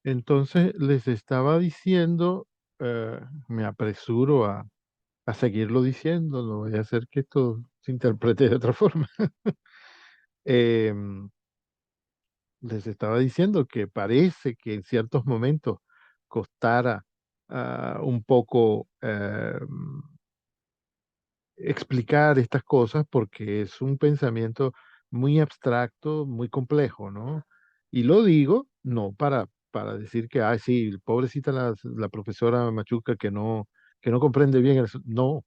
Entonces les estaba diciendo, me apresuro a seguirlo diciendo, no voy a hacer que esto se interprete de otra forma. Em, Les estaba diciendo que parece que en ciertos momentos costara un poco explicar estas cosas porque es un pensamiento muy abstracto, muy complejo, ¿no? Y lo digo no para decir que, ay, sí, pobrecita la profesora Machuca que no comprende bien eso. No,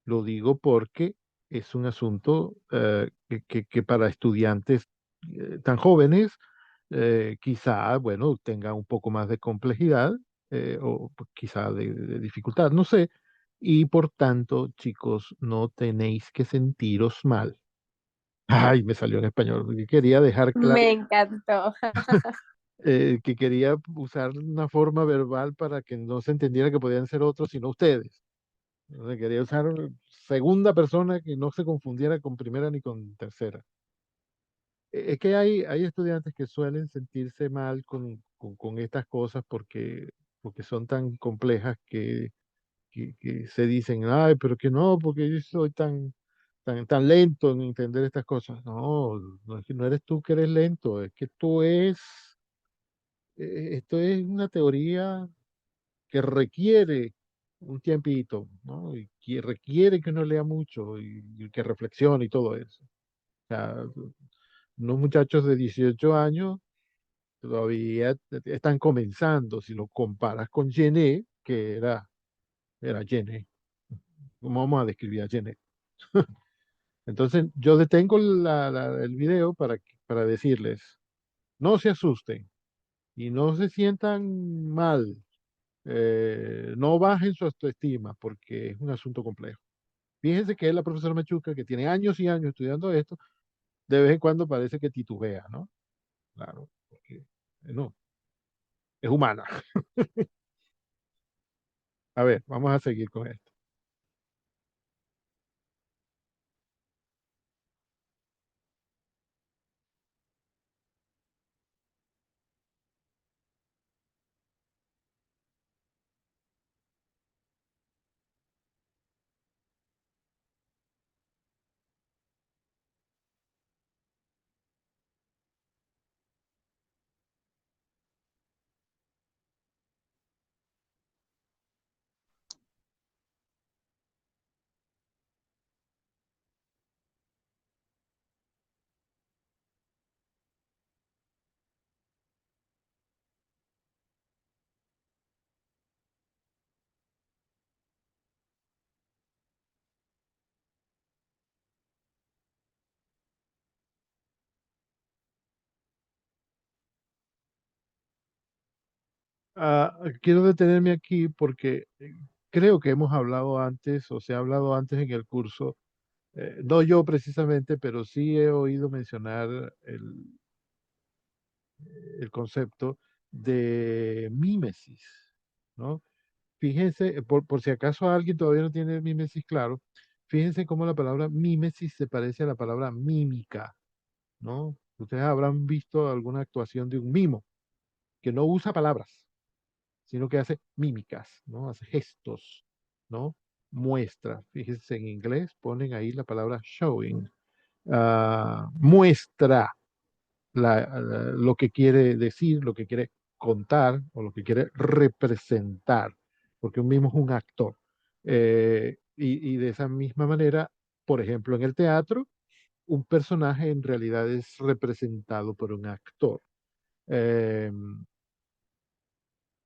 lo digo porque es un asunto que para estudiantes tan jóvenes quizá, bueno, tenga un poco más de complejidad o quizá de dificultad, no sé. Y por tanto, chicos, no tenéis que sentiros mal. Ay, me salió en español, porque quería dejar claro Me encantó. que quería usar una forma verbal para que no se entendiera que podían ser otros, sino ustedes. O sea, quería usar segunda persona que no se confundiera con primera ni con tercera. Es que hay estudiantes que suelen sentirse mal con estas cosas porque son tan complejas que se dicen, ay, pero que no, porque yo soy tan lento en entender estas cosas. No, no es que no eres tú que eres lento, es que esto es una teoría que requiere un tiempito, ¿no? Y que requiere que uno lea mucho y que reflexione y todo eso. O sea, unos muchachos de 18 años todavía están comenzando. Si lo comparas con Gené, era Gené. ¿Cómo vamos a describir a Gené? Entonces, yo detengo el video para decirles, no se asusten y no se sientan mal, no bajen su autoestima porque es un asunto complejo. Fíjense que es la profesora Machuca, que tiene años y años estudiando esto, de vez en cuando parece que titubea, ¿no? Claro, porque no, es humana. A ver, vamos a seguir con esto. Quiero detenerme aquí porque creo que hemos hablado antes o se ha hablado antes en el curso, no yo precisamente, pero sí he oído mencionar el concepto de mímesis, ¿no? Fíjense, por si acaso alguien todavía no tiene mímesis claro, fíjense cómo la palabra mímesis se parece a la palabra mímica, ¿no? Ustedes habrán visto alguna actuación de un mimo que no usa palabras, sino que hace mímicas, ¿no? Hace gestos, ¿no? Muestra. Fíjense, en inglés ponen ahí la palabra showing. Muestra lo que quiere decir, lo que quiere contar o lo que quiere representar, porque un mimo es un actor. Y de esa misma manera, por ejemplo, en el teatro, un personaje en realidad es representado por un actor. Eh,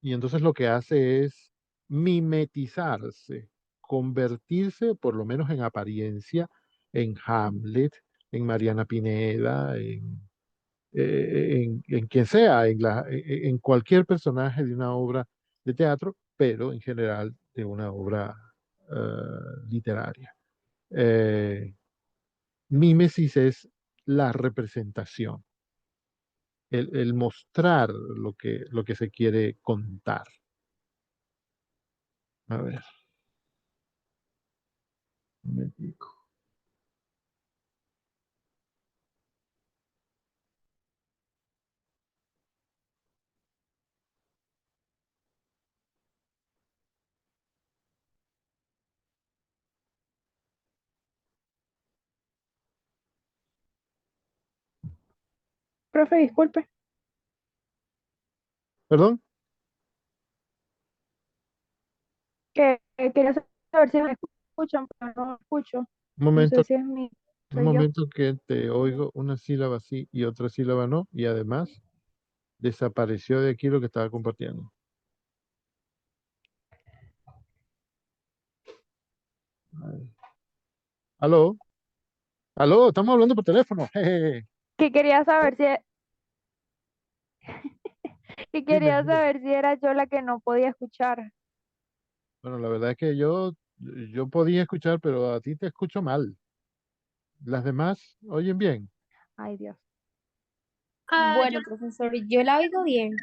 y entonces lo que hace es mimetizarse, convertirse, por lo menos en apariencia, en Hamlet, en Mariana Pineda, en quien sea, en cualquier personaje de una obra de teatro, pero en general de una obra literaria. Eh, Mímesis es la representación, el mostrar lo que se quiere contar. A ver, un momentico. Profe, disculpe. ¿Perdón? Quería saber si me escuchan, pero no me escucho. Un No sé momento, si es mi, un soy yo. momento que te oigo una sílaba sí y otra sílaba no, y además desapareció de aquí lo que estaba compartiendo. Ay. ¿Aló? ¿Aló? Estamos hablando por teléfono. Jeje. Que quería saber si, que Dime, quería dime. saber si era yo la que no podía escuchar. Bueno, la verdad es que yo podía escuchar, pero a ti te escucho mal. Las demás oyen bien. Ay, Dios. Bueno, profesor, yo la oigo bien.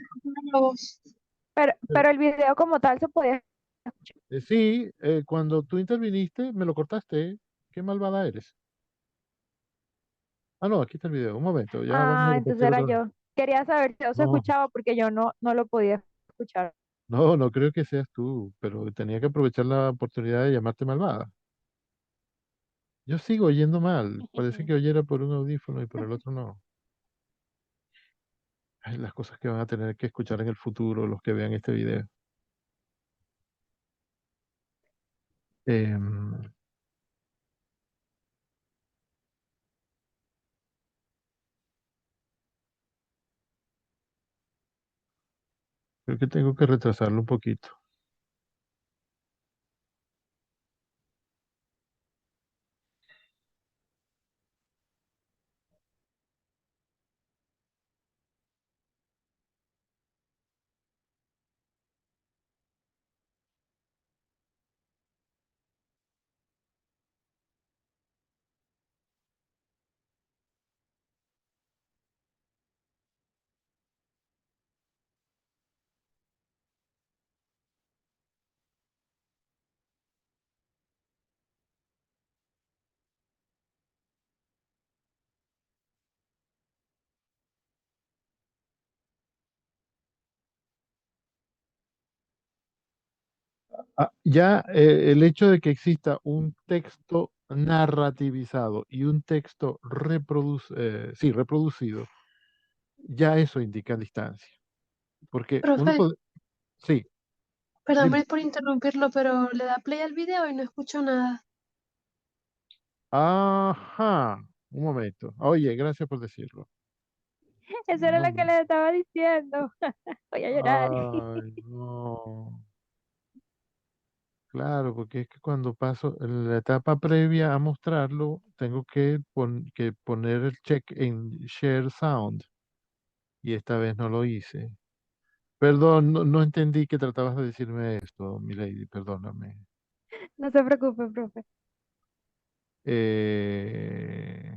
La voz. Pero, Pero el video como tal se podía escuchar. sí, cuando tú interviniste, me lo cortaste. Qué malvada eres. Ah, no, aquí está el video. Un momento, ya vamos a Ah, entonces repetir era otra vez. yo. Quería saber si yo se No, escuchaba porque yo no lo podía escuchar. no, no creo que seas tú, pero tenía que aprovechar la oportunidad de llamarte malvada. Yo sigo oyendo mal. Parece que oyera por un audífono y por el otro no. Ay, las cosas que van a tener que escuchar en el futuro los que vean este video. Em, Creo que tengo que retrasarlo un poquito. Ya el hecho de que exista un texto narrativizado y un texto sí, reproducido, ya eso indica distancia. Porque uno Profe, puede... Sí, perdón dime. por interrumpirlo, pero le da play al video y no escucho nada. Ajá, un momento. Oye, gracias por decirlo. Eso era lo que No. les estaba diciendo. Voy a llorar. Ay, no. Claro, porque es que cuando paso en la etapa previa a mostrarlo, tengo que poner el check en Share Sound y esta vez no lo hice. Perdón, no entendí que tratabas de decirme esto, mi lady, perdóname. No se preocupe, profe. Eh,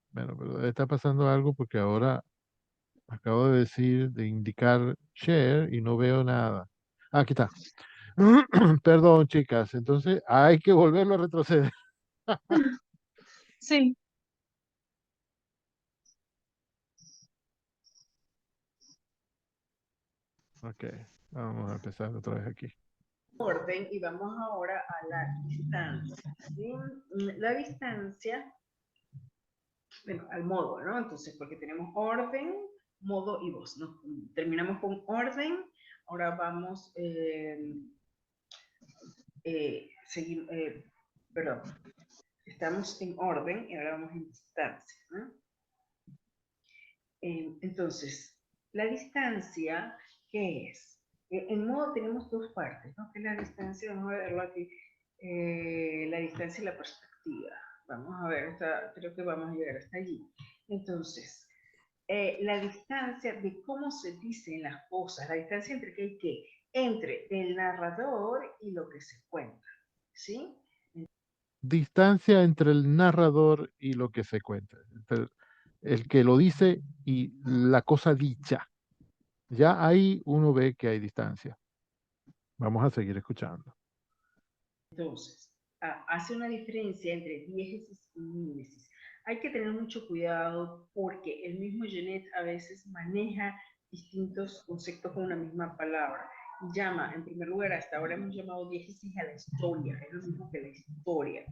bueno, pero está pasando algo porque ahora acabo de decir, de indicar share y no veo nada. Ah, aquí está. Perdón, chicas, entonces hay que volverlo a retroceder. Sí, Ok, vamos a empezar otra vez aquí. Orden y vamos ahora a la distancia. ¿Sí? La distancia, bueno, al modo, ¿no? Entonces, porque tenemos orden, modo y voz, ¿no? Terminamos con orden, ahora vamos, seguir, perdón, estamos en orden y ahora vamos en distancia, ¿no? Entonces, la distancia, ¿qué es? En modo tenemos dos partes, ¿no? Que es la distancia, vamos a verlo aquí, la distancia y la perspectiva. Vamos a ver, creo que vamos a llegar hasta allí. Entonces, la distancia de cómo se dicen las cosas, la distancia entre qué y qué, entre el narrador y lo que se cuenta, ¿sí? Distancia entre el narrador y lo que se cuenta. Entre el que lo dice y la cosa dicha. Ya ahí uno ve que hay distancia. Vamos a seguir escuchando. Entonces, hace una diferencia entre diégesis y mímesis. Hay que tener mucho cuidado porque el mismo Genet a veces maneja distintos conceptos con una misma palabra. Llama, en primer lugar, hasta ahora hemos llamado diégesis a la historia, es lo mismo que la historia.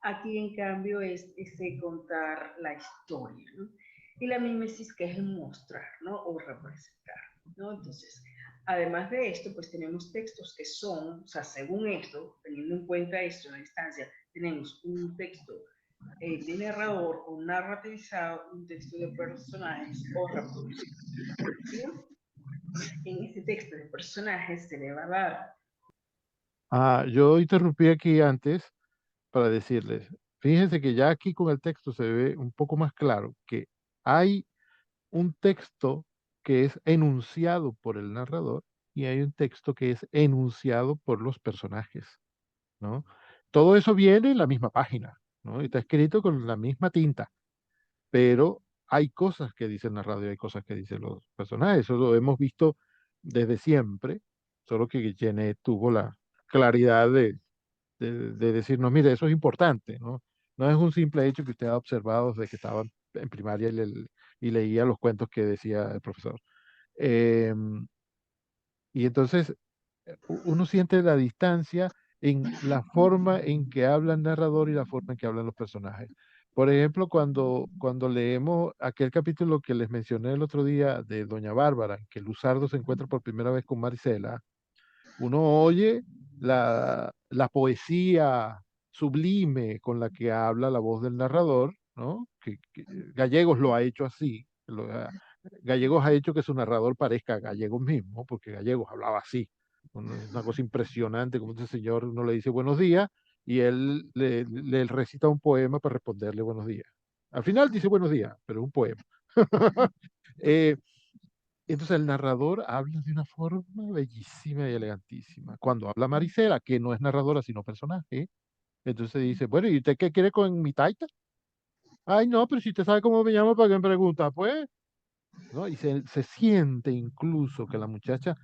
Aquí, en cambio, es ese contar la historia, ¿no? Y la mimesis, que es el mostrar, ¿no? O representar, ¿no? Entonces, además de esto, pues tenemos textos que son, o sea, según esto, teniendo en cuenta esto en la instancia, tenemos un texto de narrador o narrativizado, un texto de personajes o reproducido, ¿sí? En este texto de personajes se le va a dar. Yo interrumpí aquí antes para decirles, fíjense que ya aquí con el texto se ve un poco más claro que hay un texto que es enunciado por el narrador y hay un texto que es enunciado por los personajes, ¿no? Todo eso viene en la misma página, ¿no? Y está escrito con la misma tinta, pero hay cosas que dice el narrador y hay cosas que dicen los personajes. Eso lo hemos visto desde siempre, solo que Genet tuvo la claridad de decirnos, mire, eso es importante, ¿no? No es un simple hecho que usted ha observado desde que estaba en primaria y leía los cuentos que decía el profesor. Em, y entonces uno siente la distancia en la forma en que habla el narrador y la forma en que hablan los personajes. Por ejemplo, cuando leemos aquel capítulo que les mencioné el otro día de Doña Bárbara, en que Luzardo se encuentra por primera vez con Marisela, uno oye la poesía sublime con la que habla la voz del narrador, ¿no? Que Gallegos lo ha hecho así. Gallegos ha hecho que su narrador parezca Gallegos mismo, porque Gallegos hablaba así. Es una cosa impresionante, como este señor uno le dice buenos días y él le recita un poema para responderle buenos días. Al final dice buenos días, pero es un poema. Eh, entonces el narrador habla de una forma bellísima y elegantísima. Cuando habla Marisela, que no es narradora sino personaje, entonces dice, bueno, ¿y usted qué quiere con mi taita? Ay, no, pero si usted sabe cómo me llamo, ¿para qué me pregunta? Pues, ¿no? Y se siente incluso que la muchacha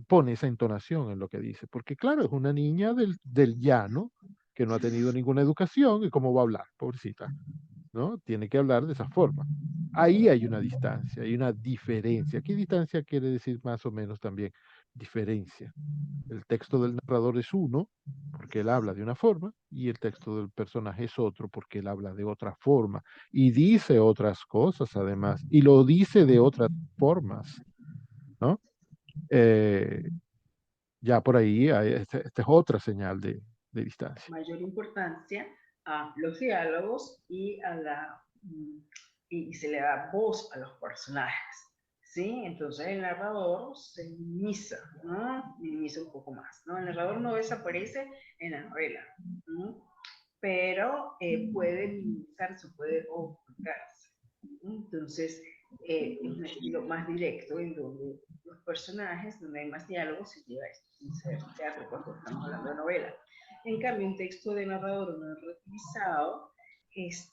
pone esa entonación en lo que dice, porque claro, es una niña del llano que no ha tenido ninguna educación y cómo va a hablar, pobrecita, ¿no? Tiene que hablar de esa forma. Ahí hay una distancia, hay una diferencia. ¿Qué distancia quiere decir más o menos también? Diferencia. El texto del narrador es uno, porque él habla de una forma, y el texto del personaje es otro, porque él habla de otra forma, y dice otras cosas además, y lo dice de otras formas, ¿no? Eh, ya por ahí, esta es otra señal de distancia. Mayor importancia a los diálogos y a y se le da voz a los personajes, ¿sí? Entonces el narrador se minimiza, ¿no? Minimiza un poco más, ¿no? El narrador no desaparece en la novela, ¿no? Pero puede minimizarse, puede ocultarse. Entonces, es un estilo más directo en donde los personajes, donde hay más diálogos, se lleva esto sin ser teatro cuando estamos hablando de novela. En cambio, un texto de narrador no narrativizado es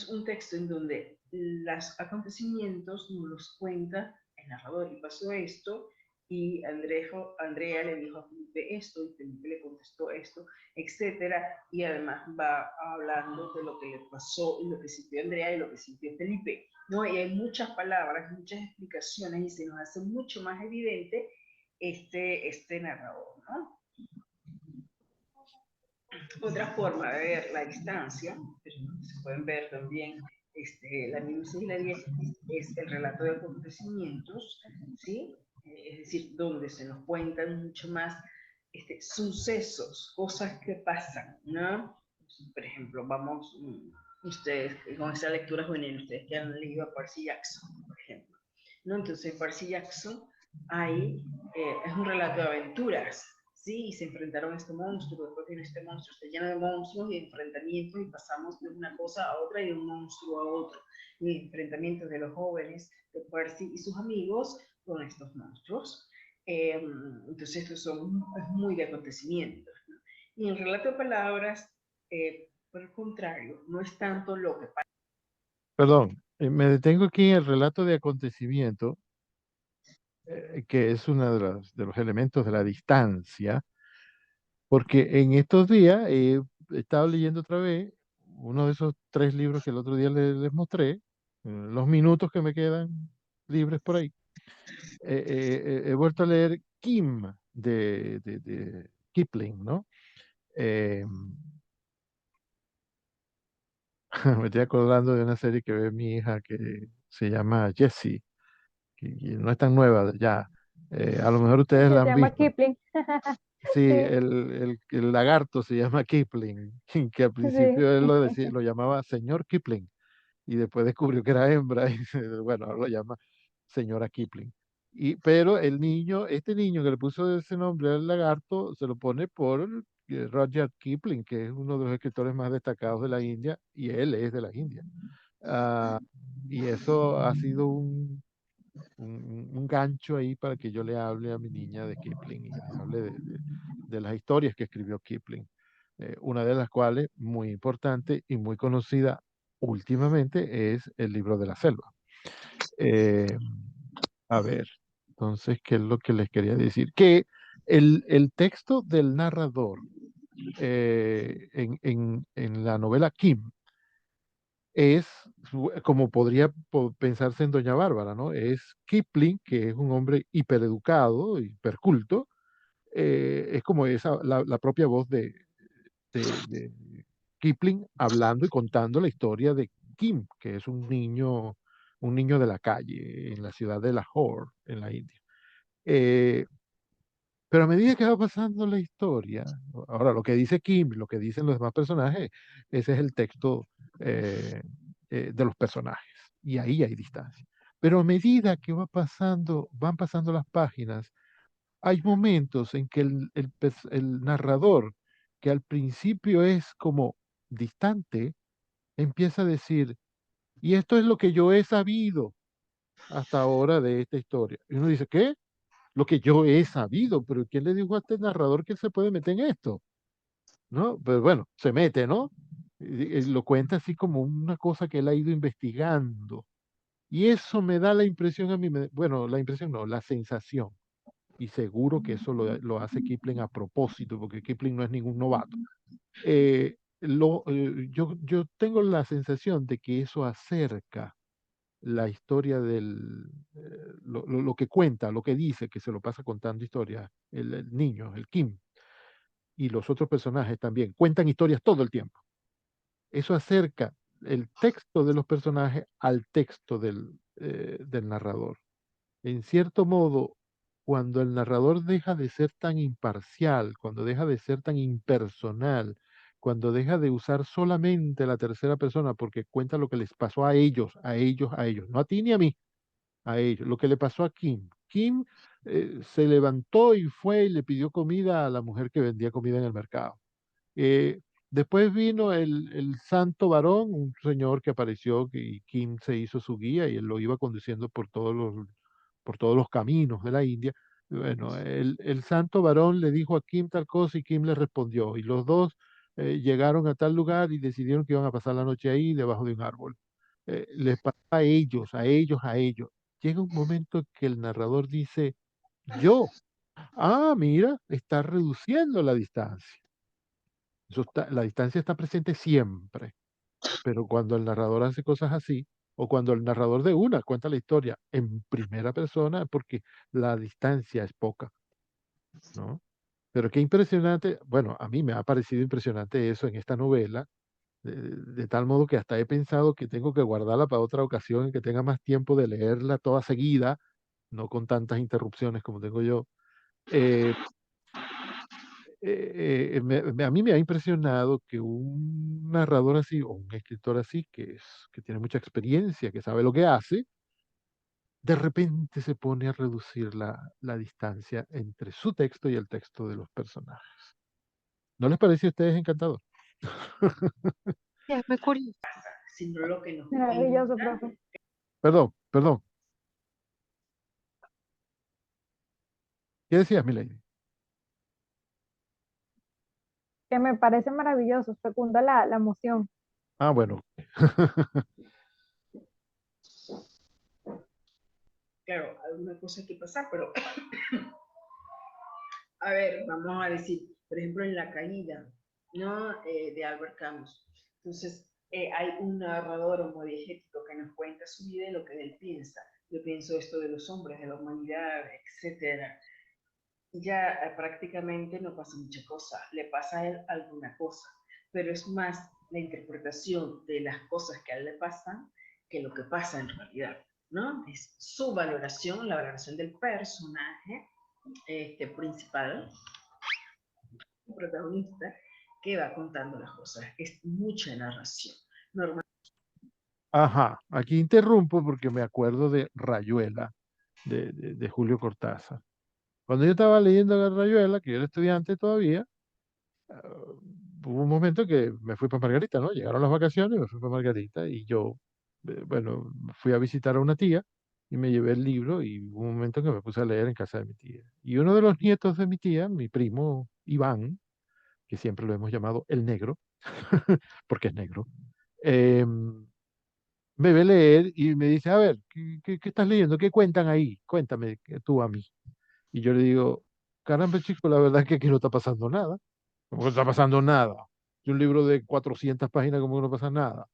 un texto en donde los acontecimientos nos los cuenta el narrador. Y pasó esto, y Andrea le dijo a Felipe esto, y Felipe le contestó esto, etcétera, y además va hablando de lo que le pasó, y lo que sintió Andrea y lo que sintió Felipe, ¿no? Y hay muchas palabras, muchas explicaciones, y se nos hace mucho más evidente este narrador, ¿no? Otra forma de ver la distancia, pero se pueden ver también la minucia y la diégesis, es el relato de acontecimientos, ¿sí? Es decir, donde se nos cuentan mucho más sucesos, cosas que pasan, ¿no? Por ejemplo, vamos, ustedes con esa lectura juvenil, ustedes que han leído a Percy Jackson, por ejemplo, ¿no? Entonces, Percy Jackson, ahí es un relato de aventuras, ¿sí? Y se enfrentaron a este monstruo, después viene este monstruo, está lleno de monstruos y enfrentamientos, y pasamos de una cosa a otra y de un monstruo a otro, y enfrentamientos de los jóvenes, de Percy y sus amigos con estos monstruos. Entonces, estos son es muy de acontecimientos, ¿no? Y el relato de palabras, por el contrario, no es tanto lo que pasa. Perdón, me detengo aquí en el relato de acontecimiento, que es uno de los elementos de la distancia, porque en estos días he estado leyendo otra vez uno de esos 3 libros que el otro día les mostré, los minutos que me quedan libres por ahí. He vuelto a leer Kim de Kipling, ¿no? Eh, me estoy acordando de una serie que ve mi hija que se llama Jessie, que no es tan nueva ya. A lo mejor ustedes la Se han llama visto. Kipling. Sí, Sí, el lagarto se llama Kipling, que al principio él sí. lo llamaba señor Kipling y después descubrió que era hembra y bueno, ahora lo llama señora Kipling. Pero este niño que le puso ese nombre al lagarto se lo pone por Rudyard Kipling, que es uno de los escritores más destacados de la India y él es de la India. Ah, y eso ha sido un gancho ahí para que yo le hable a mi niña de Kipling y le hable de las historias que escribió Kipling. Una de las cuales, muy importante y muy conocida últimamente, es el libro de la selva. Eh, a ver, entonces, ¿qué es lo que les quería decir? Que el texto del narrador en la novela Kim es, como podría pensarse en Doña Bárbara, ¿no? Es Kipling, que es un hombre hipereducado, hiperculto, es como la propia voz de Kipling hablando y contando la historia de Kim, que es un niño de la calle en la ciudad de Lahore, en la India. Eh, pero a medida que va pasando la historia, ahora lo que dice Kim, lo que dicen los demás personajes, ese es el texto eh, de los personajes. Y ahí hay distancia. Pero a medida que van pasando las páginas, hay momentos en que el narrador, que al principio es como distante, empieza a decir, y esto es lo que yo he sabido hasta ahora de esta historia. Y uno dice, ¿qué? Lo que yo he sabido, pero ¿quién le dijo a este narrador que él se puede meter en esto? ¿No? Pues bueno, se mete, ¿no? Y lo cuenta así como una cosa que él ha ido investigando. Y eso me da la impresión a mí, bueno, la impresión no, la sensación. Y seguro que eso lo hace Kipling a propósito, porque Kipling no es ningún novato. Yo tengo la sensación de que eso acerca la historia lo que cuenta, lo que dice, que se lo pasa contando historias, el niño, el Kim, y los otros personajes también, cuentan historias todo el tiempo. Eso acerca el texto de los personajes al texto del narrador. En cierto modo, cuando el narrador deja de ser tan imparcial, cuando deja de ser tan impersonal, cuando deja de usar solamente la tercera persona porque cuenta lo que les pasó a ellos, a ellos, a ellos, no a ti ni a mí, a ellos, lo que le pasó a Kim. Kim se levantó y fue y le pidió comida a la mujer que vendía comida en el mercado. Eh, Después vino el santo varón, un señor que apareció y Kim se hizo su guía y él lo iba conduciendo por todos los caminos de la India. Bueno, el santo varón le dijo a Kim tal cosa y Kim le respondió. Y los dos llegaron a tal lugar y decidieron que iban a pasar la noche ahí debajo de un árbol. Les pasó a ellos, a ellos, a ellos. Llega un momento que el narrador dice, yo, mira, está reduciendo la distancia. La distancia está presente siempre, pero cuando el narrador hace cosas así, o cuando el narrador de una cuenta la historia en primera persona, porque la distancia es poca, ¿no? Pero qué impresionante, bueno, a mí me ha parecido impresionante eso en esta novela, de tal modo que hasta he pensado que tengo que guardarla para otra ocasión en que tenga más tiempo de leerla toda seguida, no con tantas interrupciones como tengo yo. Eh, a mí me ha impresionado que un narrador así o un escritor así, que tiene mucha experiencia, que sabe lo que hace, de repente se pone a reducir la distancia entre su texto y el texto de los personajes. ¿No les parece a ustedes encantador? Es muy curioso. Sino lo que nos Maravilloso, cuenta. profe. Perdón, perdón. ¿Qué decías, Milady? Que me parece maravilloso, fecunda la emoción. Ah, bueno. Claro, alguna cosa hay que pasar, pero a ver, vamos a decir, por ejemplo, en La Caída, ¿no? De Albert Camus. Entonces, hay un narrador homodiegético que nos cuenta su vida y lo que él piensa. Yo pienso esto de los hombres, de la humanidad, etcétera. Ya prácticamente no pasa mucha cosa, le pasa a él alguna cosa, pero es más la interpretación de las cosas que a él le pasan que lo que pasa en realidad, ¿no? Es su valoración, la valoración del personaje principal, el protagonista, que va contando las cosas. Es mucha narración. Normal. Ajá, aquí interrumpo porque me acuerdo de Rayuela, de Julio Cortázar. Cuando yo estaba leyendo Rayuela, que yo era estudiante todavía, hubo un momento que me fui para Margarita, ¿no? Llegaron las vacaciones y me fui para Margarita y yo, bueno, fui a visitar a una tía y me llevé el libro y hubo un momento que me puse a leer en casa de mi tía. Y uno de los nietos de mi tía, mi primo Iván, que siempre lo hemos llamado el negro, porque es negro, me ve leer y me dice, a ver, ¿qué estás leyendo? ¿Qué cuentan ahí? Cuéntame tú a mí. Y yo le digo, caramba, chico, la verdad es que aquí no está pasando nada. ¿Cómo que no está pasando nada? Y un libro de 400 páginas, ¿cómo que no pasa nada?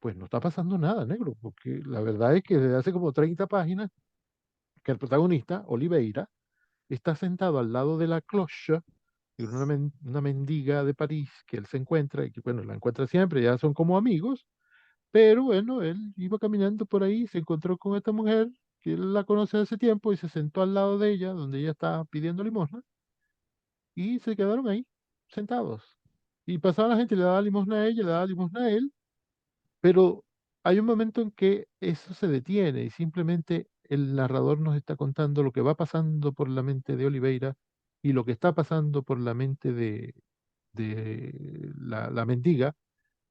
Pues no está pasando nada, negro, porque la verdad es que desde hace como 30 páginas que el protagonista, Oliveira, está sentado al lado de la cloche, que es una mendiga de París que él se encuentra, y que bueno, la encuentra siempre, ya son como amigos, pero bueno, él iba caminando por ahí, se encontró con esta mujer, que él la conoce hace tiempo, y se sentó al lado de ella, donde ella estaba pidiendo limosna, y se quedaron ahí, sentados. Y pasaba la gente y le daba limosna a ella, le daba limosna a él, pero hay un momento en que eso se detiene y simplemente el narrador nos está contando lo que va pasando por la mente de Oliveira y lo que está pasando por la mente de la mendiga,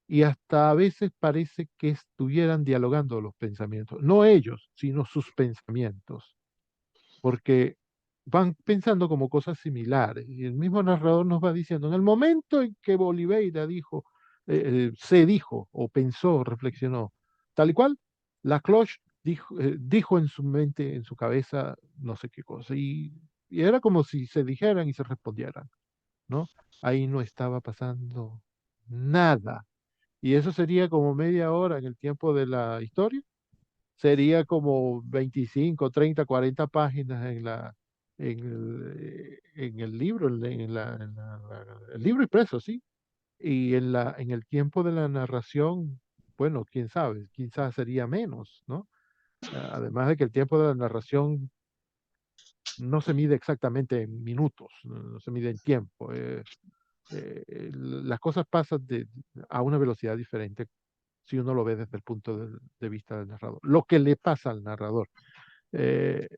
y hasta a veces parece que estuvieran dialogando los pensamientos, no ellos, sino sus pensamientos, porque van pensando como cosas similares. Y el mismo narrador nos va diciendo, en el momento en que Boliveira dijo, se dijo o pensó, reflexionó, tal y cual, la cloche dijo en su mente, en su cabeza, no sé qué cosa. Y era como si se dijeran y se respondieran, ¿no? Ahí no estaba pasando nada. Y eso sería como media hora en el tiempo de la historia, sería como 25, 30, 40 páginas en el libro, el libro impreso, sí. Y en el tiempo de la narración, bueno, quién sabe, quizás sería menos, ¿no? Además de que el tiempo de la narración no se mide exactamente en minutos, no se mide en tiempo. Las cosas pasan a una velocidad diferente si uno lo ve desde el punto de vista del narrador. Lo que le pasa al narrador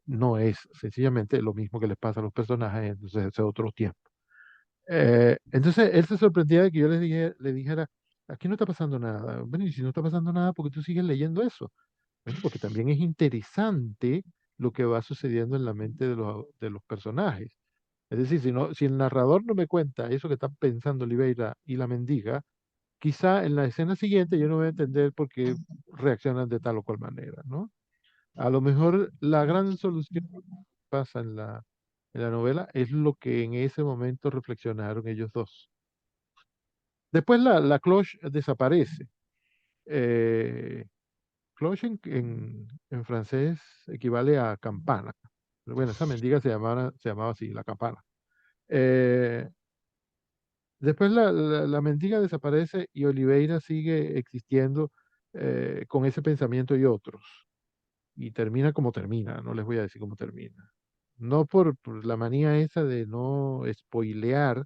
no es sencillamente lo mismo que les pasa a los personajes, entonces es otro tiempo. Entonces él se sorprendía de que yo le dijera, aquí no está pasando nada. Bueno, y si no está pasando nada, ¿por qué tú sigues leyendo eso? Bueno, porque también es interesante lo que va sucediendo en la mente de los personajes. Es decir, si el narrador no me cuenta eso que están pensando Oliveira y la mendiga, quizá en la escena siguiente yo no voy a entender por qué reaccionan de tal o cual manera, ¿no? A lo mejor la gran solución que pasa en la novela es lo que en ese momento reflexionaron ellos dos. Después la cloche desaparece. Eh, cloche en francés equivale a campana. Pero bueno, esa mendiga se llamaba así, la campana. Eh, Después la mendiga desaparece y Oliveira sigue existiendo con ese pensamiento y otros. Y termina como termina, no les voy a decir cómo termina. No por la manía esa de no spoilear,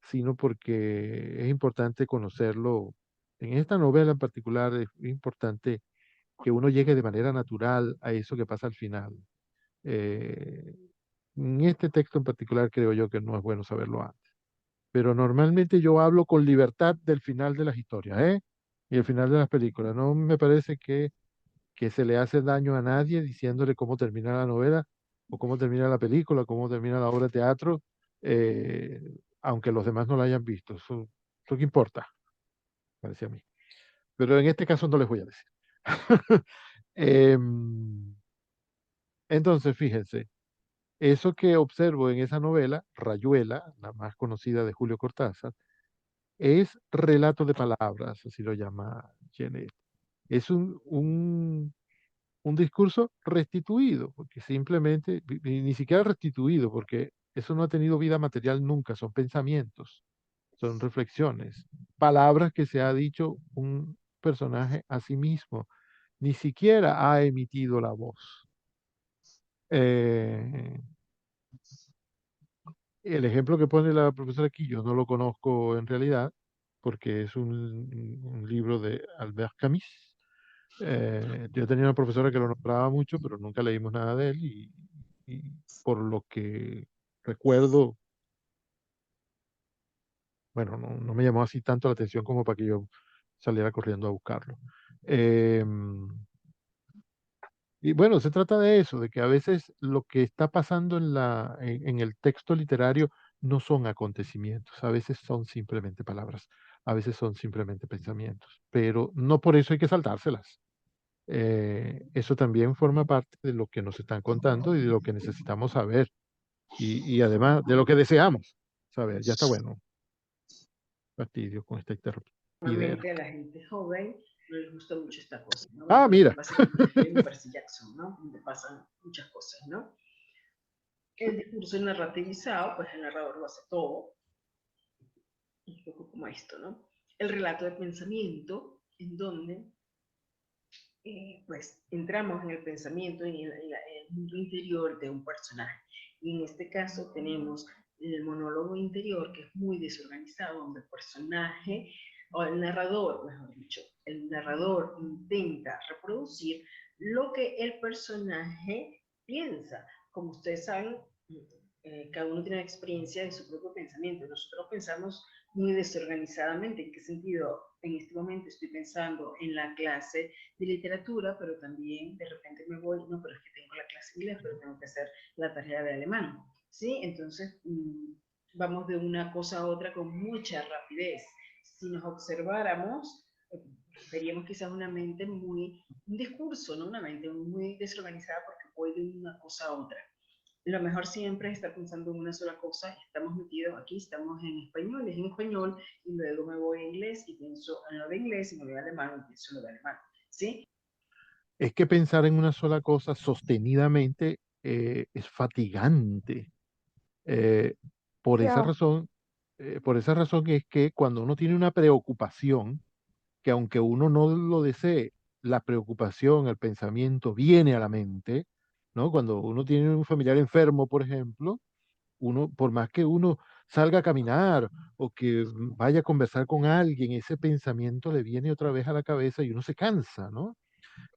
sino porque es importante conocerlo. En esta novela en particular es importante que uno llegue de manera natural a eso que pasa al final. Eh, en este texto en particular creo yo que no es bueno saberlo antes. Pero normalmente yo hablo con libertad del final de las historias, ¿eh? Y el final de las películas. No me parece que se le hace daño a nadie diciéndole cómo termina la novela o cómo termina la película, cómo termina la obra de teatro, eh, aunque los demás no la hayan visto. Eso qué importa, parece a mí. Pero en este caso no les voy a decir. Em, entonces, fíjense, eso que observo en esa novela, Rayuela, la más conocida de Julio Cortázar, es relato de palabras, así lo llama Genet. Es un discurso restituido, porque simplemente, ni siquiera restituido, porque eso no ha tenido vida material nunca, son pensamientos, son reflexiones, palabras que se ha dicho un personaje a sí mismo. Ni siquiera ha emitido la voz. Eh, el ejemplo que pone la profesora aquí, yo no lo conozco en realidad, porque es un libro de Albert Camus. Yo tenía una profesora que lo nombraba mucho, pero nunca leímos nada de él y por lo que recuerdo, bueno, no me llamó así tanto la atención como para que yo saliera corriendo a buscarlo. Em, y bueno, se trata de eso, de que a veces lo que está pasando en el texto literario no son acontecimientos, a veces son simplemente palabras, a veces son simplemente pensamientos, pero no por eso hay que saltárselas. Eso también forma parte de lo que nos están contando y de lo que necesitamos saber y además de lo que deseamos saber. Ya está bueno, fastidio con esta interrumpidera. Normalmente a la gente joven no les gusta mucho esta cosa, ¿no? Ah, Por ejemplo, mira, pasa con el film Percy Jackson, ¿no? Donde pasan muchas cosas, ¿no? El discurso narrativizado, pues el narrador lo hace todo, un poco como esto, ¿no? El relato de pensamiento, en donde pues entramos en el pensamiento y en el mundo interior de un personaje. Y en este caso tenemos el monólogo interior, que es muy desorganizado, donde el personaje, o el narrador, mejor dicho, el narrador intenta reproducir lo que el personaje piensa. Como ustedes saben, cada uno tiene la experiencia de su propio pensamiento. Nosotros pensamos muy desorganizadamente. ¿En qué sentido? En este momento estoy pensando en la clase de literatura, pero también de repente me voy, no, pero es que tengo la clase de inglés, pero tengo que hacer la tarea de alemán, ¿sí? Entonces, vamos de una cosa a otra con mucha rapidez. Si nos observáramos, veríamos quizás una mente muy, un discurso, ¿no? Una mente muy desorganizada porque voy de una cosa a otra. Lo mejor siempre es estar pensando en una sola cosa. Estamos metidos aquí, estamos en español, es en español, y luego me voy a inglés y pienso en lo de inglés, y me voy a alemán y pienso en lo de alemán, ¿sí? es que pensar en una sola cosa sostenidamente es fatigante. Eh, por esa Ya. razón, por esa razón es que cuando uno tiene una preocupación, que aunque uno no lo desee, la preocupación, el pensamiento viene a la mente, ¿no? Cuando uno tiene un familiar enfermo, por ejemplo, uno, por más que uno salga a caminar o que vaya a conversar con alguien, ese pensamiento le viene otra vez a la cabeza y uno se cansa, ¿no?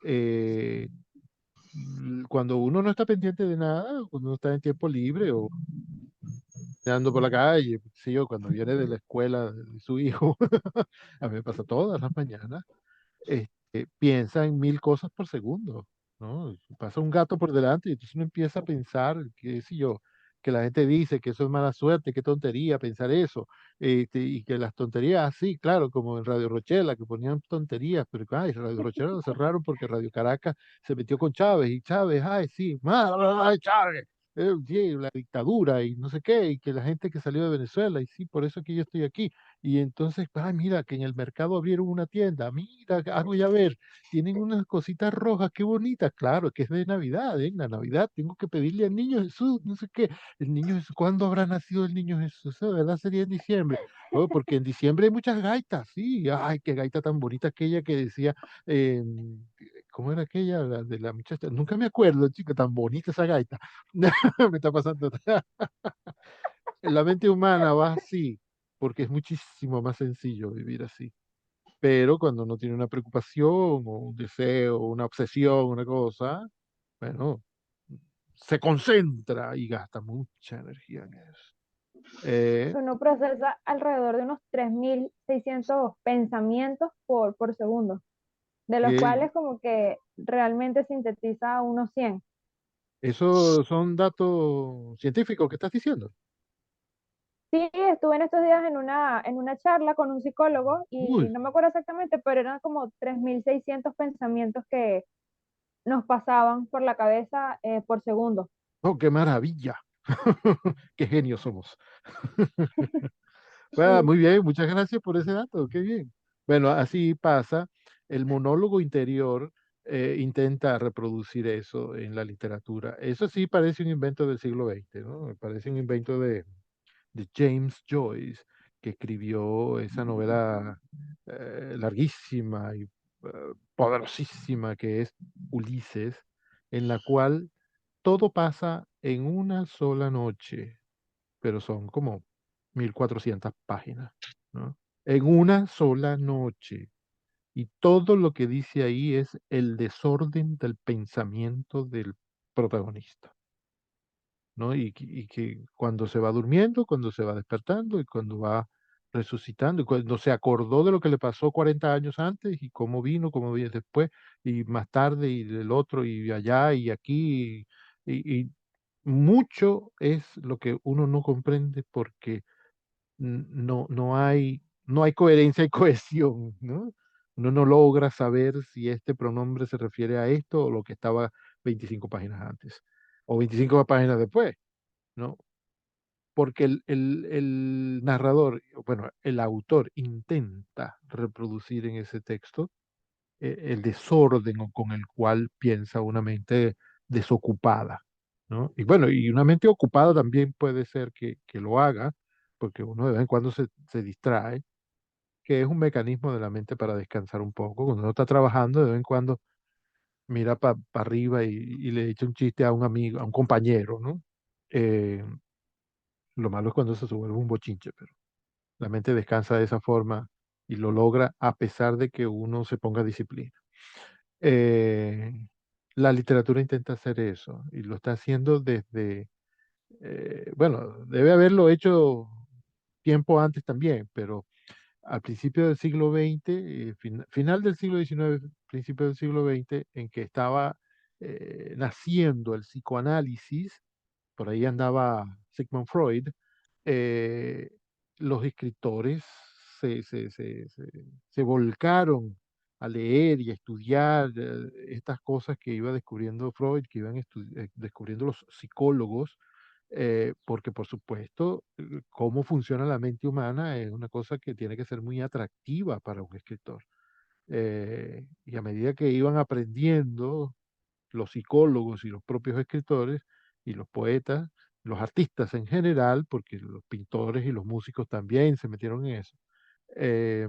Eh, cuando uno no está pendiente de nada, cuando uno está en tiempo libre o ando por la calle, qué sé yo, cuando viene de la escuela de su hijo, a mí me pasa todas las mañanas, piensa en 1000 cosas por segundo, ¿no? Pasa un gato por delante y entonces uno empieza a pensar, qué sé yo, que la gente dice que eso es mala suerte, qué tontería pensar eso, y que las tonterías, sí, claro, como en Radio Rochela, que ponían tonterías, pero ay, Radio Rochela lo cerraron porque Radio Caracas se metió con Chávez, y Chávez, ay, sí, ay, Chávez. Sí, la dictadura y no sé qué, y que la gente que salió de Venezuela, y sí, por eso es que yo estoy aquí. Y entonces, ay, mira, que en el mercado abrieron una tienda, mira, voy a ver, tienen unas cositas rojas, qué bonitas, claro, que es de Navidad, en la Navidad tengo que pedirle al niño Jesús, no sé qué, el niño Jesús, ¿cuándo habrá nacido el niño Jesús? Eso, ¿verdad? Sería en diciembre. Oh, porque en diciembre hay muchas gaitas, sí, ay, qué gaita tan bonita aquella que decía, ¿cómo era aquella? La de la muchacha, nunca me acuerdo, chica, tan bonita esa gaita. Me está pasando. La mente humana va así, porque es muchísimo más sencillo vivir así. Pero cuando uno tiene una preocupación o un deseo, una obsesión, una cosa, bueno, se concentra y gasta mucha energía en eso. Eh, Uno procesa alrededor de unos 3.600 pensamientos por segundo, de los eh, cuales como que realmente sintetiza unos 100. ¿Esos son datos científicos que estás diciendo? Sí, estuve en estos días en una charla con un psicólogo y Uy, no me acuerdo exactamente, pero eran como 3.600 pensamientos que nos pasaban por la cabeza por segundo. oh, qué maravilla. Qué genios somos. Ah, Sí. muy bien, muchas gracias por ese dato, qué bien. Bueno, así pasa. El monólogo interior intenta reproducir eso en la literatura. Eso sí parece un invento del siglo XX, ¿no? Parece un invento de James Joyce, que escribió esa novela larguísima y poderosísima que es Ulises, en la cual todo pasa en una sola noche, pero son como 1400 páginas, ¿no? En una sola noche. Y todo lo que dice ahí es el desorden del pensamiento del protagonista, ¿no? Y que cuando se va durmiendo, cuando se va despertando y cuando va resucitando, y cuando se acordó de lo que le pasó 40 años antes y cómo vino después, y más tarde, y del otro, y allá, y aquí, y mucho es lo que uno no comprende porque no hay coherencia y cohesión, ¿no? Uno no logra saber si este pronombre se refiere a esto o lo que estaba 25 páginas antes o 25 páginas después, ¿no? Porque el narrador, bueno, el autor intenta reproducir en ese texto el desorden con el cual piensa una mente desocupada, ¿no? Y bueno, y una mente ocupada también puede ser que lo haga, porque uno de vez en cuando se distrae, que es un mecanismo de la mente para descansar un poco. Cuando uno está trabajando, de vez en cuando mira para arriba y le echa un chiste a un amigo, a un compañero, ¿no? Eh, lo malo es cuando se vuelve un bochinche, pero la mente descansa de esa forma y lo logra a pesar de que uno se ponga disciplina. Eh, la literatura intenta hacer eso y lo está haciendo desde, bueno, debe haberlo hecho tiempo antes también, pero al principio del siglo XX, final del siglo XIX, principio del siglo XX, en que estaba naciendo el psicoanálisis, por ahí andaba Sigmund Freud, eh, los escritores se volcaron a leer y a estudiar estas cosas que iba descubriendo Freud, que iban descubriendo los psicólogos, porque por supuesto, cómo funciona la mente humana es una cosa que tiene que ser muy atractiva para un escritor. Y a medida que iban aprendiendo los psicólogos y los propios escritores y los poetas, los artistas en general, porque los pintores y los músicos también se metieron en eso, eh,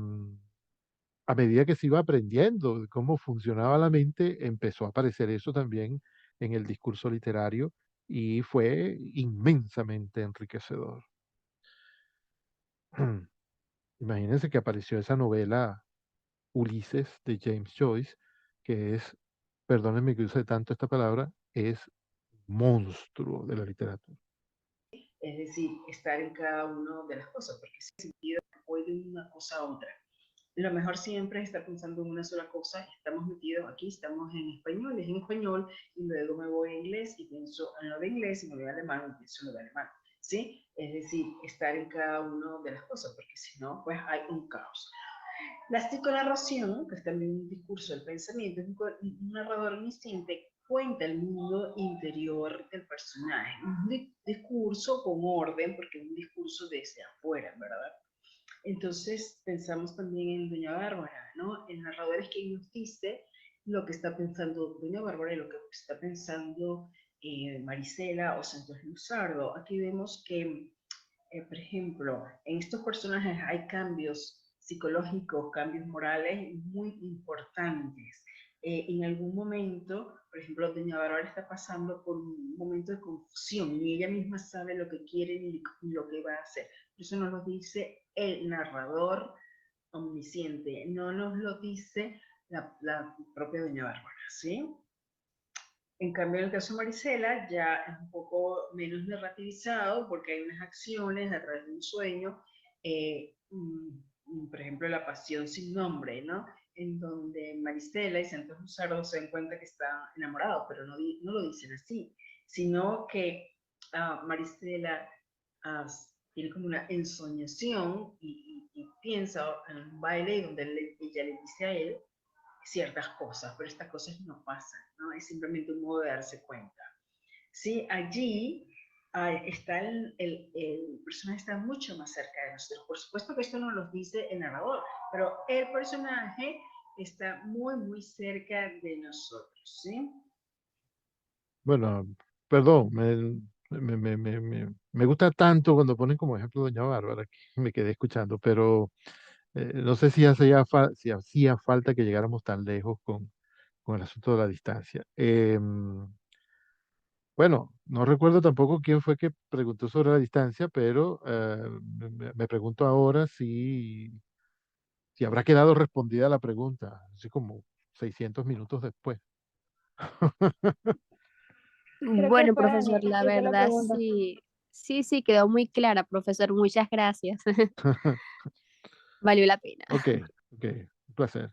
a medida que se iba aprendiendo de cómo funcionaba la mente, empezó a aparecer eso también en el discurso literario y fue inmensamente enriquecedor. Imagínense que apareció esa novela Ulises de James Joyce, que es, perdónenme que use tanto esta palabra, es monstruo de la literatura. Es decir, estar en cada una de las cosas, porque ese sentido voy de una cosa a otra. Lo mejor siempre es estar pensando en una sola cosa. Estamos metidos aquí, estamos en español, es en español, y luego me voy a inglés y pienso en lo de inglés, y me voy a alemán y pienso en lo de alemán. ¿Sí? Es decir, estar en cada una de las cosas, porque si no, pues hay un caos. La psiconarración, que es también un discurso del pensamiento, es un narrador omnisciente, cuenta el mundo interior del personaje. Un discurso con orden, porque es un discurso desde afuera, ¿verdad? Entonces pensamos también en Doña Bárbara, ¿no? El narrador es quien nos dice lo que está pensando Doña Bárbara y lo que está pensando Marisela o Santos Luzardo. Aquí vemos que por ejemplo, en estos personajes hay cambios psicológicos, cambios morales muy importantes. En algún momento, por ejemplo, Doña Bárbara está pasando por un momento de confusión, ni ella misma sabe lo que quiere ni lo que va a hacer. Eso nos lo dice el narrador omnisciente, no nos lo dice la propia Doña Bárbara, ¿sí? En cambio, en el caso de Marisela ya es un poco menos narrativizado porque hay unas acciones a través de un sueño, por ejemplo, la pasión sin nombre, ¿no? En donde Marisela y Santos Luzardo se dan cuenta que están enamorados, pero no lo dicen así, sino que Marisela tiene como una ensoñación y piensa en un baile donde ella le dice a él ciertas cosas, pero estas cosas no pasan, ¿no? Es simplemente un modo de darse cuenta. Sí, allí está el personaje está mucho más cerca de nosotros. Por supuesto que esto no lo dice el narrador, pero el personaje está muy, muy cerca de nosotros, ¿sí? Bueno, perdón, Me gusta tanto cuando ponen como ejemplo Doña Bárbara, que me quedé escuchando, pero no sé si hacía falta que llegáramos tan lejos con el asunto de la distancia. Bueno, no recuerdo tampoco quién fue que preguntó sobre la distancia, pero me pregunto ahora si habrá quedado respondida la pregunta, así como 600 minutos después. Creo que Bueno, fue Dani profesor, el la que hizo la verdad pregunta. sí, sí, quedó muy clara, profesor. Muchas gracias. Valió la pena. Ok, ok, un placer.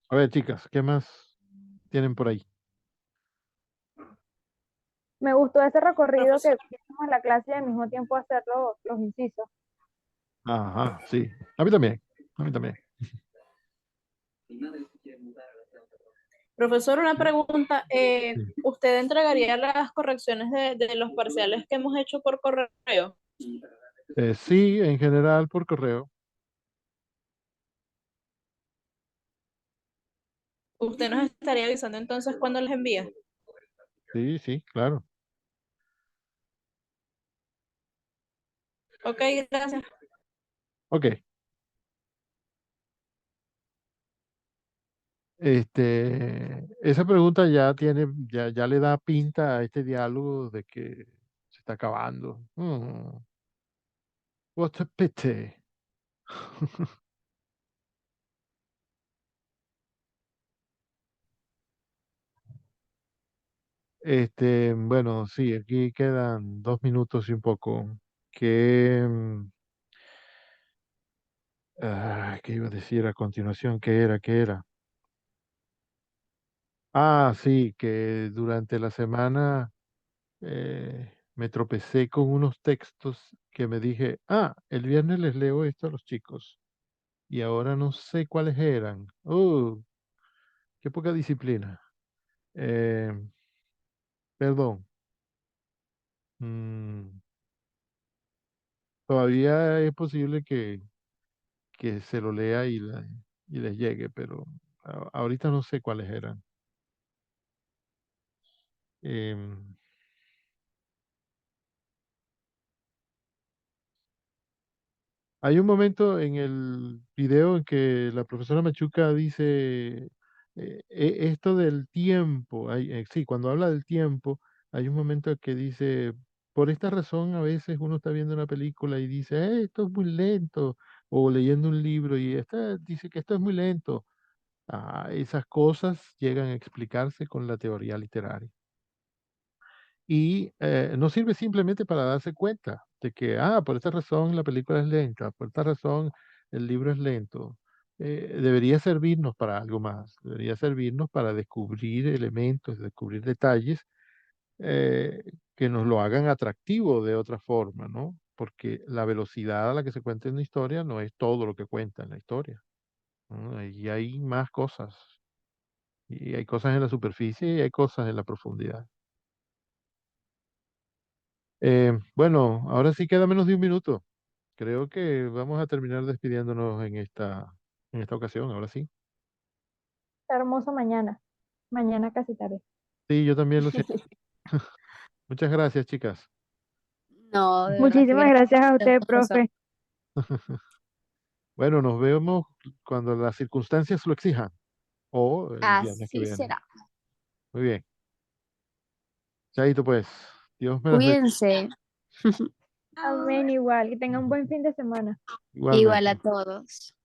A ver, chicas, ¿qué más tienen por ahí? Me gustó ese recorrido Profesor, que hicimos en la clase y al mismo tiempo hacer los incisos. Ajá, sí. A mí también, a mí también. Profesor, una pregunta. Sí. ¿Usted entregaría las correcciones de los parciales que hemos hecho por correo? Sí, en general por correo. ¿Usted nos estaría avisando entonces cuando les envía? Sí, sí, claro. Ok, gracias. Ok. Esa pregunta ya le da pinta a este diálogo de que se está acabando. What a pity. Bueno, sí, aquí quedan 2 minutos y un poco. ¿Qué iba a decir a continuación? ¿Qué era? ¿Qué era? Ah, sí, que durante la semana me tropecé con unos textos que me dije, el viernes les leo esto a los chicos y ahora no sé cuáles eran. Qué poca disciplina. Eh, Perdón. Mm, Todavía es posible que se lo lea y les llegue, pero ahorita no sé cuáles eran. Em, Hay un momento en el video en que la profesora Machuca dice esto del tiempo. Sí, cuando habla del tiempo, hay un momento que dice, por esta razón a veces uno está viendo una película y dice, esto es muy lento, o leyendo un libro y dice que esto es muy lento. Esas cosas llegan a explicarse con la teoría literaria. Y no sirve simplemente para darse cuenta de que, por esta razón la película es lenta, por esta razón el libro es lento. Debería servirnos para algo más, debería servirnos para descubrir elementos, descubrir detalles eh, que nos lo hagan atractivo de otra forma, ¿no? Porque la velocidad a la que se cuenta una historia no es todo lo que cuenta en la historia, ¿no? Y hay más cosas, y hay cosas en la superficie y hay cosas en la profundidad. Bueno, ahora sí queda menos de un minuto. Creo que vamos a terminar despidiéndonos en esta ocasión, ahora sí. Hermoso mañana. Mañana casi tarde. Sí, yo también lo siento. Muchas gracias, chicas. No, de verdad que Muchísimas gracias gracias a a usted, usted, profesor. profe. Bueno, nos vemos cuando las circunstancias lo exijan o el viernes que Así viene. será. Muy bien. Chaito, pues. Dios me las bendiga. Cuídense. Amén, igual. Que tengan un buen fin de semana. Igual a Igualmente. todos.